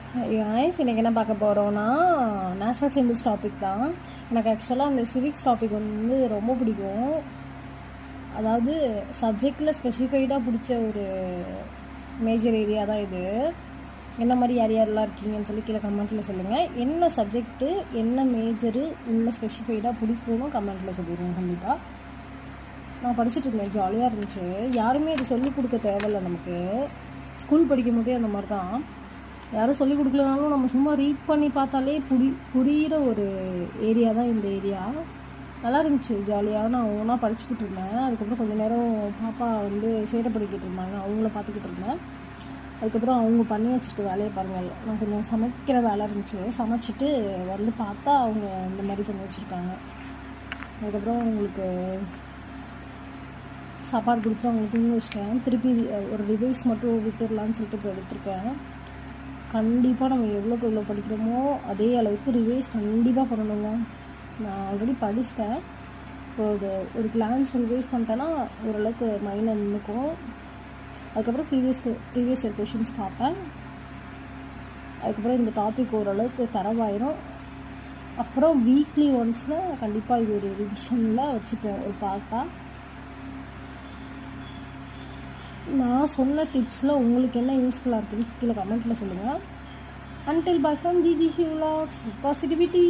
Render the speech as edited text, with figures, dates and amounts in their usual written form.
Ice இன்றைக்கி என்ன பார்க்க போகிறோன்னா நேஷ்னல் சிம்பிள்ஸ் டாபிக் தான். எனக்கு ஆக்சுவலாக அந்த சிவிக்ஸ் டாபிக் வந்து ரொம்ப பிடிக்கும். அதாவது சப்ஜெக்டில் ஸ்பெசிஃபைடாக பிடிச்ச ஒரு மேஜர் ஏரியா தான் இது. என்ன மாதிரி யார் யாரெல்லாம் இருக்கீங்கன்னு சொல்லி கீழே கமெண்ட்டில் சொல்லுங்கள். என்ன சப்ஜெக்ட்டு என்ன மேஜரு இன்னும் ஸ்பெசிஃபைடாக பிடிக்கும்னு கமெண்ட்டில் சொல்லிடுங்க. கண்டிப்பாக நான் படிச்சுட்டு இருந்தேன், ஜாலியாக இருந்துச்சு. யாருமே இது சொல்லிக் கொடுக்க தேவையில்லை. நமக்கு ஸ்கூல் படிக்கும் போதே அந்த மாதிரி தான். யாரும் சொல்லிக் கொடுக்கலனாலும் நம்ம சும்மா ரீட் பண்ணி பார்த்தாலே புரிகிற ஒரு ஏரியா தான் இந்த ஏரியா. நல்லா இருந்துச்சு, ஜாலியாக. நான் ஒன்றா படிச்சுக்கிட்டு இருந்தேன். அதுக்கப்புறம் கொஞ்சம் நேரம் பாப்பா வந்து சேட்டை படிக்கிட்டு இருந்தாங்க, அவங்கள பார்த்துக்கிட்டு இருந்தேன். அதுக்கப்புறம் அவங்க பண்ணி வச்சுருக்க வேலையை பாருங்கள். நான் கொஞ்சம் சமைக்கிற வேலை இருந்துச்சு, சமைச்சிட்டு வந்து பார்த்தா அவங்க இந்த மாதிரி பண்ணி வச்சுருக்காங்க. அதுக்கப்புறம் அவங்களுக்கு சாப்பாடு கொடுத்துட்டு அவங்களுக்கு தூங்க வச்சிட்டேன். திருப்பி ஒரு ரிவைஸ் மட்டும் விட்டுடலான்னு சொல்லிட்டு இப்போ எடுத்திருக்கேன். கண்டிப்பாக நம்ம எவ்வளோக்கு எவ்வளோ படிக்கிறோமோ அதே அளவுக்கு ரிவைஸ் கண்டிப்பாக பண்ணணுங்க. நான் ஆல்ரெடி படிச்சிட்டேன். ஒரு கிளான்ஸ் ரிவைஸ் பண்ணிட்டேன்னா ஓரளவுக்கு மைண்டில் நின்றுக்கும். அதுக்கப்புறம் ப்ரீவியஸ் இயர் கொஷின்ஸ் பார்ப்பேன். அதுக்கப்புறம் இந்த டாபிக் ஓரளவுக்கு தரவாயிரும். அப்புறம் வீக்லி ஒன்ஸில் கண்டிப்பாக இது ஒரு ரிவிஷனில் வச்சுப்பேன் ஒரு பார்ட்டாக. நான் சொன்ன டிப்ஸில் உங்களுக்கு என்ன யூஸ்ஃபுல்லாக இருக்குன்னு கீழே கமெண்ட்டில் சொல்லுங்கள். Until bye from GGC Vlogs, positivity.